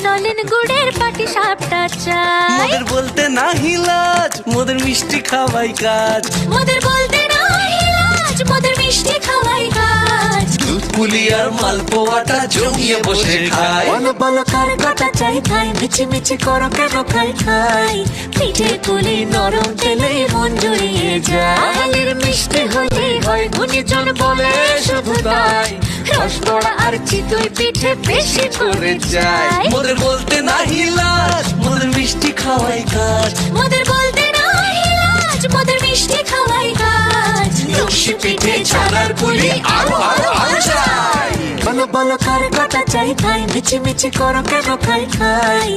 নলেন গুড়ের পাটি সাপটা চাই। মোদের বলতে না হিলাজ, মোদের মিষ্টি খাওয়াই কাজ। মোদের বলতে না হিলাজ, মোদের মিষ্টি খাওয়াই কাজ। দুধ পুলি আর মালপোয়াটা জমিয়ে বসে খায়। বলো বলো কার কটা চাই খাই, মিছি মিছি করো কেন খাই খাই। পিঠে পুলি নরম তেলে মন জড়িয়ে যায়। আহালের মিষ্টি হলে হয় গুণীজন বলে শুধু তাই। রসবড়া আর চিতই পিঠে বেশি করে যায়। মোদের বলতে না হিলাজ, মোদের মিষ্টি খাওয়াই কাজ। মোদের বলতে না হিলাজ, মোদের মিষ্টি খাওয়াই কাজ। লস্যি পিঠে ছানার পুলি আরো আরো আরো চাই। বলো বলো কার কটা চাই খাই, মিছি মিছি করো কেন খাই খাই।